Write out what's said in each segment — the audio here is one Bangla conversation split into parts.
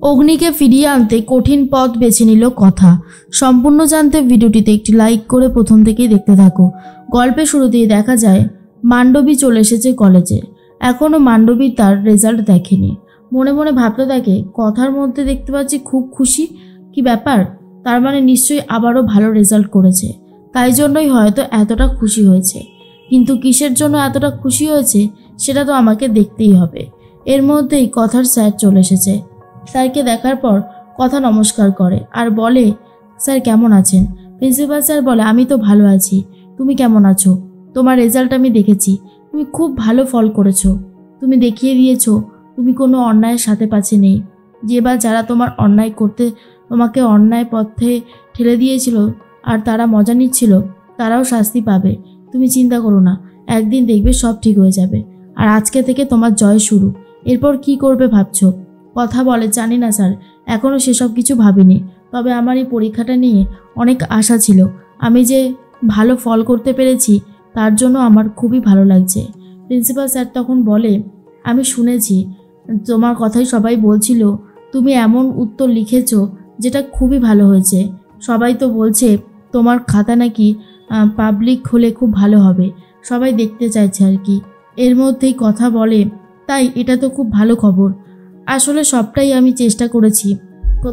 অগ্নিকে ফিরিয়ে আনতে কঠিন পথ বেছে নিল কথা। সম্পূর্ণ জানতে ভিডিওটিতে একটি লাইক করে প্রথম থেকেই দেখতে থাকো। গল্পের শুরুতেই দেখা যায় মান্ডবী চলে এসেছে কলেজে। এখনও মান্ডবী তার রেজাল্ট দেখেনি। মনে মনে ভাবতে থাকে, কথার মধ্যে দেখতে পাচ্ছি খুব খুশি, কি ব্যাপার? তার মানে নিশ্চয়ই আবারও ভালো রেজাল্ট করেছে, তাই জন্যই হয়তো এতটা খুশি হয়েছে। কিন্তু কিসের জন্য এতটা খুশি হয়েছে সেটা তো আমাকে দেখতেই হবে। এর মধ্যেই কথার স্যার চলে এসেছে। স্যারকে দেখার পর কথা নমস্কার করে আর বলে, স্যার কেমন আছেন? প্রিন্সিপাল স্যার বলে, আমি তো ভালো আছি, তুমি কেমন আছো? তোমার রেজাল্ট আমি দেখেছি, তুমি খুব ভালো ফল করেছো। তুমি দেখিয়ে দিয়েছো তুমি কোনো অন্যায়ের সাথে পাশে নেই। যে বা যারা তোমার অন্যায় করতে তোমাকে অন্যায় পথে ঠেলে দিয়েছিল আর তারা মজা নিচ্ছিল, তারাও শাস্তি পাবে। তুমি চিন্তা করো না, একদিন দেখবে সব ঠিক হয়ে যাবে। আর আজকে থেকে তোমার জয় শুরু। এরপর কি করবে ভাবছো? কথা বলে, জানি না স্যার, এখনও সেসব কিছু ভাবিনি। তবে আমার এই পরীক্ষাটা নিয়ে অনেক আশা ছিল। আমি যে ভালো ফল করতে পেরেছি তার জন্য আমার খুবই ভালো লাগছে। প্রিন্সিপাল স্যার তখন বলে, আমি শুনেছি তোমার কথাই সবাই বলছিল, তুমি এমন উত্তর লিখেছো যেটা খুবই ভালো হয়েছে। সবাই তো বলছে তোমার খাতা নাকি পাবলিক হলে খুব ভালো হবে, সবাই দেখতে চাইছে আর কি। এর মধ্যেই কথা বলে, তাই এটা তো খুব ভালো খবর। আসলে সবটাই আমি চেষ্টা করেছি।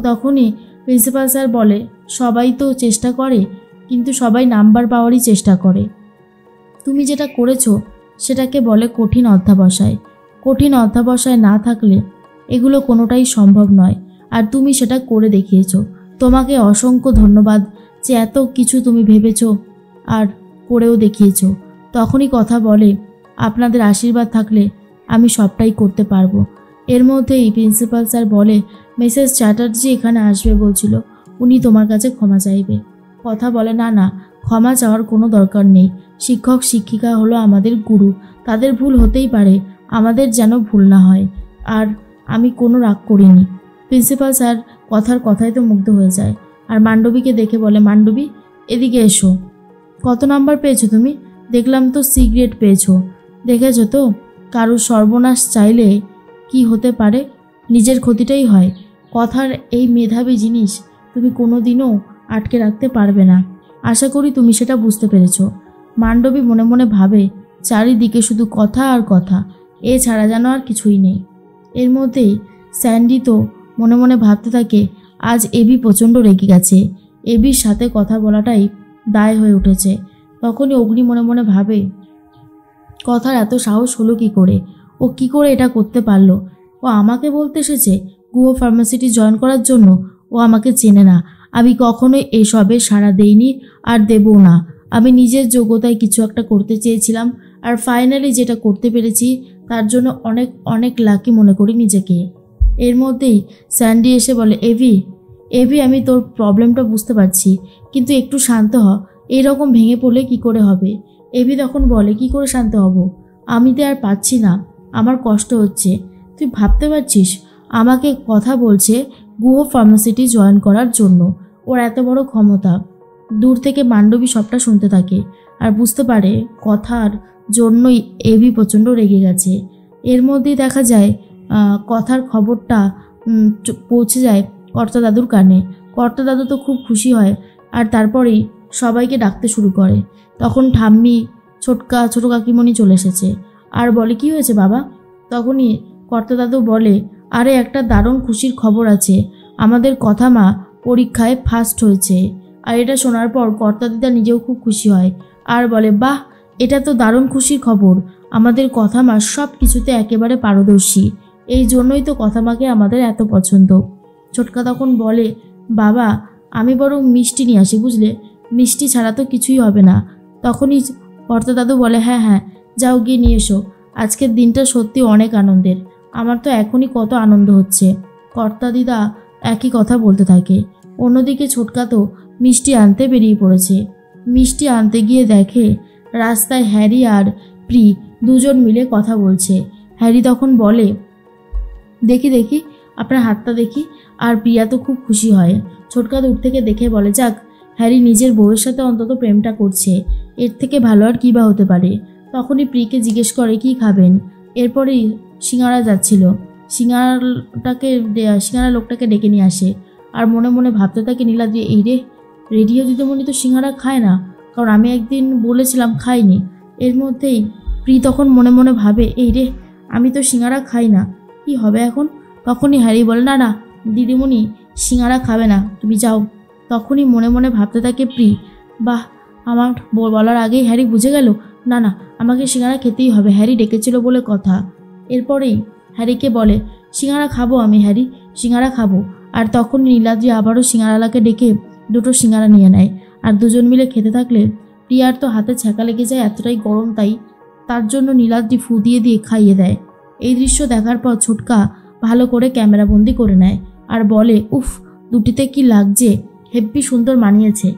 তখনই প্রিন্সিপাল স্যার বলে, সবাই তো চেষ্টা করে, কিন্তু সবাই নাম্বার পাওয়ারই চেষ্টা করে। তুমি যেটা করেছো সেটাকে বলে কঠিন অধ্যাবসায়। কঠিন অধ্যাবসায় না থাকলে এগুলো কোনোটাই সম্ভব নয়, আর তুমি সেটা করে দেখিয়েছো। তোমাকে অসংখ্য ধন্যবাদ যে এত কিছু তুমি ভেবেছো আর করেও দেখিয়েছো। তখনই কথা বলে, আপনাদের আশীর্বাদ থাকলে আমি সবটাই করতে পারবো। এর মধ্যেই প্রিন্সিপাল স্যার বলে, মিসেস চ্যাটার্জি এখানে আসবে বলছিল, উনি তোমার কাছে ক্ষমা চাইবে। কথা বলে, না না, ক্ষমা চাওয়ার কোনো দরকার নেই। শিক্ষক শিক্ষিকা হলো আমাদের গুরু, তাদের ভুল হতেই পারে, আমাদের যেন ভুল না হয়। আর আমি কোনো রাগ করিনি। প্রিন্সিপাল স্যার কথার কথায় তো মুগ্ধ হয়ে যায় আর মান্ডবীকে দেখে বলে, মান্ডবী এদিকে এসো। কত নাম্বার পেয়েছো তুমি? দেখলাম তো সি গ্রেড পেয়েছো। দেখেছো তো, কারোর সর্বনাশ চাইলে কি হতে পারে, নিজের ক্ষতিটাই হয়। কথার এই মেধাবী জিনিস তুমি কোনো দিনও আটকে রাখতে পারবে না। আশা করি তুমি সেটা বুঝতে পেরেছো। মান্ডবী মনে মনে ভাবে, চারিদিকে শুধু কথা আর কথা, এছাড়া যেন আর কিছুই নেই। এর মধ্যেই স্যান্ডি তো মনে মনে ভাবতে থাকে, আজ এবি প্রচণ্ড রেগে গেছে, এবির সাথে কথা বলাটাই দায় হয়ে উঠেছে। তখনই অগ্নি মনে মনে ভাবে, কথার এত সাহস হলো কি করে? ও কি করে এটা করতে পারলো? ও আমাকে বলতে এসেছে গুহ ফার্মাসিটি জয়েন করার জন্য। ও আমাকে চেনে না, আমি কখনোই এসবে সাড়া দেইনি আর দেবও না। আমি নিজের যোগ্যতায় কিছু একটা করতে চেয়েছিলাম, আর ফাইনালি যেটা করতে পেরেছি তার জন্য অনেক অনেক লাকি মনে করি নিজেকে। এর মধ্যেই স্যান্ডি এসে বলে, এভি আমি তোর প্রবলেমটা বুঝতে পারছি, কিন্তু একটু শান্ত হ। এইরকম ভেঙে পড়লে কি করে হবে? এভি তখন বলে, কি করে শান্ত হব? আমি তো আর পাচ্ছি না, আমার কষ্ট হচ্ছে। তুই ভাবতে পারছিস আমাকে কথা বলছে গুহ ফার্মাসিটি জয়েন করার জন্য? ওর এত বড় ক্ষমতা। দূর থেকে মান্ডবী সবটা শুনতে থাকে আর বুঝতে পারে কথার জন্যই এভি প্রচণ্ড রেগে গেছে। এর মধ্যেই দেখা যায় কথার খবরটা পৌঁছে যায় কর্তা দাদুর কানে। কর্তা দাদু তো খুব খুশি হয় আর তারপরেই সবাইকে ডাকতে শুরু করে। তখন ঠাম্মি ছোট কাকিমণি চলে এসেছে আর বলে, কি হয়েছে বাবা? তখনই কর্তা দাদু বলে, আরে একটা দারুণ খুশির খবর আছে, আমাদের কথা মা পরীক্ষায় ফার্স্ট হয়েছে। আর এটা শোনার পর কর্তা দিদা নিজেও খুব খুশি হয় আর বলে, বাহ, এটা তো দারুণ খুশির খবর। আমাদের কথা মা সব কিছুতে একেবারে পারদর্শী, এই জন্যই তো কথা মাকে আমাদের এত পছন্দ। ছোটকা তখন বলে, বাবা আমি বরং মিষ্টি নিয়ে আসি, বুঝলে, মিষ্টি ছাড়া তো কিছুই হবে না। তখনই কর্তা দাদু বলে, হ্যাঁ হ্যাঁ, যাও গিয়ে নিয়ে এসো। আজকের দিনটা সত্যি অনেক আনন্দের, আমার তো এখনই কত আনন্দ হচ্ছে। কর্তা দিদা একই কথা বলতে থাকে। অন্যদিকে ছোটকা তো মিষ্টি আনতে বেরিয়ে পড়েছে। মিষ্টি আনতে গিয়ে দেখে রাস্তায় হ্যারি আর প্রি দুজন মিলে কথা বলছে। হ্যারি তখন বলে, দেখি দেখি আপনার হাতটা দেখি। আর প্রিয়া তো খুব খুশি হয়। ছোটকা দূর থেকে দেখে বলে, যাক, হ্যারি নিজের বউয়ের সাথে অন্তত প্রেমটা করছে, এর থেকে ভালো আর কী বা হতে পারে। তখনই প্রিকে জিজ্ঞেস করে, কি খাবেন? এরপরেই সিঙ্গারা যাচ্ছিল। সিঙ্গারা লোকটাকে ডেকে নিয়ে আসে। আর মনে মনে ভাবতে থাকে নীলাদ্রি, এই রে রেডিও দিদিমণি তো সিঙ্গারা খায় না, কারণ আমি একদিন বলেছিলাম খাইনি। এর মধ্যেই প্রি তখন মনে মনে ভাবে, এই রে আমি তো সিঙ্গারা খাই না, কি হবে এখন। তখনই হ্যারি বলে, না না দিদিমণি সিঙ্গারা খাবে না, তুমি যাও। তখনই মনে মনে ভাবতে থাকে প্রি, বাহ, আমার বলার আগেই হ্যারি বুঝে গেল, না না আমাকে সিঙ্গারা খেতেই হবে, হ্যারি ডেকেছিল বলে কথা। এরপরেই হ্যারিকে বলে, সিঙ্গারা খাবো আমি হ্যারি, সিঙ্গারা খাবো। আর তখন নীলাদ্রি আবারও সিঙ্গারালাকে ডেকে দুটো সিঙ্গারা নিয়ে নেয়। আর দুজন মিলে খেতে থাকলে প্রিয়ার তো হাতে ছ্যাঁকা লেগে যায়, এতটাই গরম তার জন্য নীলাদ্রি ফু দিয়ে দিয়ে খাইয়ে দেয়। এই দৃশ্য দেখার পর ছোটকা ভালো করে ক্যামেরাবন্দি করে নেয় আর বলে, উফ দুটিতে কি লাগছে, হেব্বি সুন্দর মানিয়েছে।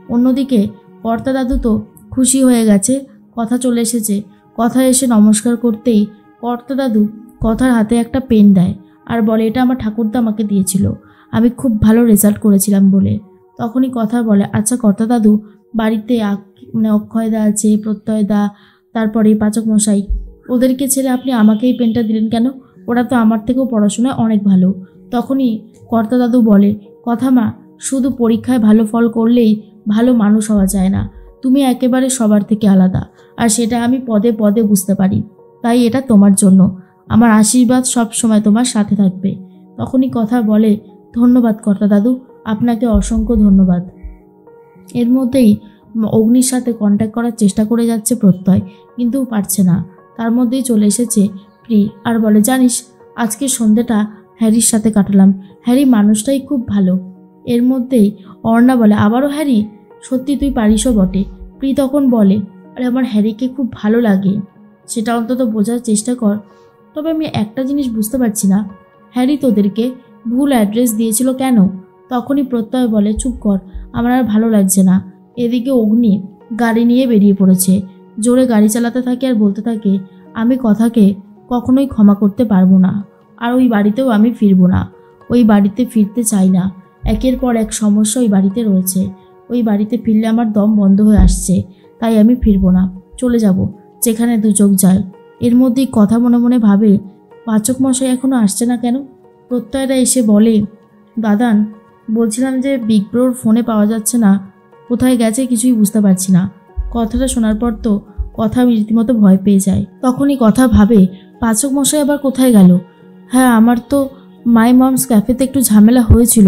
অন্যদিকে কর্তা দাদু তো খুশি হয়ে গেছে, কথা চলে এসেছে। কথা এসে নমস্কার করতেই কর্তা দাদু কথার হাতে একটা পেন দেয় আর বলে, এটা আমার ঠাকুরদা আমাকে দিয়েছিল, আমি খুব ভালো রেজাল্ট করেছিলাম বলে। তখনই কথা বলে, আচ্ছা কর্তা দাদু, বাড়িতে অক্ষয়দা আছে, প্রত্যয়দা, তারপরে পাচক মশাই, ওদেরকে ছেড়ে আপনি আমাকে এই পেনটা দিলেন কেন? ওরা তো আমার থেকেও পড়াশোনায় অনেক ভালো। তখনই কর্তা দাদু বলে, কথা মা, শুধু পরীক্ষায় ভালো ফল করলেই ভালো মানুষ হওয়া যায় না, তুমি একেবারে সবার থেকে আলাদা, আর সেটা আমি পদে পদে বুঝতে পারি। তাই এটা তোমার জন্য, আমার আশীর্বাদ সব সময় তোমার সাথে থাকবে। তখনই কথা বলে, ধন্যবাদ কর্তা দাদু, আপনাকে অসংখ্য ধন্যবাদ। এর মধ্যেই অগ্নির সাথে কন্ট্যাক্ট করার চেষ্টা করে যাচ্ছে প্রত্যয়, কিন্তু পারছে না। তার মধ্যেই চলে এসেছে প্রি আর বলে, জানিস আজকে সন্ধ্যেটা হ্যারির সাথে কাটালাম, হ্যারি মানুষটাই খুব ভালো। এর মধ্যেই অর্ণা বলে, আবারও হ্যারি, সত্যি তুই পারিসও বটে। প্রি তখন বলে, আরে আমার হ্যারিকে খুব ভালো লাগে, সেটা অন্তত বোঝার চেষ্টা কর। তবে আমি একটা জিনিস বুঝতে পারছি না, হ্যারি তোদেরকে ভুল অ্যাড্রেস দিয়েছিল কেন? তখনই প্রত্যয় বলে, চুপ কর, আমার আর ভালো লাগছে না। এদিকে অগ্নি গাড়ি নিয়ে বেরিয়ে পড়েছে, জোরে গাড়ি চালাতে থাকে আর বলতে থাকে, আমি কথাকে কখনোই ক্ষমা করতে পারবো না, আর ওই বাড়িতেও আমি ফিরবো না, ওই বাড়িতে ফিরতে চাই না। একের পর এক সমস্যা ওই বাড়িতে রয়েছে, ওই বাড়িতে ফিরলে আমার দম বন্ধ হয়ে আসছে, তাই আমি ফিরবো না, চলে যাব যেখানে দু চোখ যায়। এর মধ্যেই কথা মনে মনে ভাবে, পাচক মশাই এখনও আসছে না কেন? প্রত্যয়রা এসে বলে, দাদান, বলছিলাম যে বিগ ব্রোর ফোনে পাওয়া যাচ্ছে না, কোথায় গেছে কিছুই বুঝতে পারছি না। কথাটা শোনার পর তো কথা রীতিমতো ভয় পেয়ে যায়। তখনই কথা ভাবে, পাচক মশাই আবার কোথায় গেল? হ্যাঁ, আমার তো মাই মমস ক্যাফেতে একটু ঝামেলা হয়েছিল,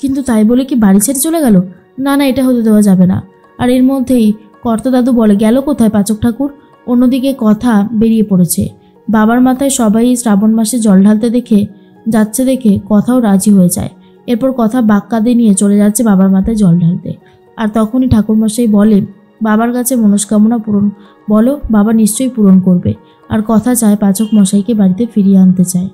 কিন্তু তাই বলে কি বাড়ি ছেড়ে চলে গেল? না না, এটা হতে দেওয়া যাবে না। আর এর মধ্যেই কর্তা দাদু বলে, গেল কোথায় পাচক ঠাকুর? অন্যদিকে কথা বেরিয়ে পড়েছে। বাবার মাথায় সবাই শ্রাবণ মাসে জল ঢালতে দেখে কথাও রাজি হয়ে যায়। এরপর কথা বাক্কাদে নিয়ে চলে যাচ্ছে বাবার মাথায় জল ঢালতে। আর তখনই ঠাকুরমশাই বলে, বাবার কাছে মনস্কামনা পূরণ বলো, বাবা নিশ্চয়ই পূরণ করবে। আর কথা চায় পাচক মশাইকে বাড়িতে ফিরিয়ে আনতে চায়।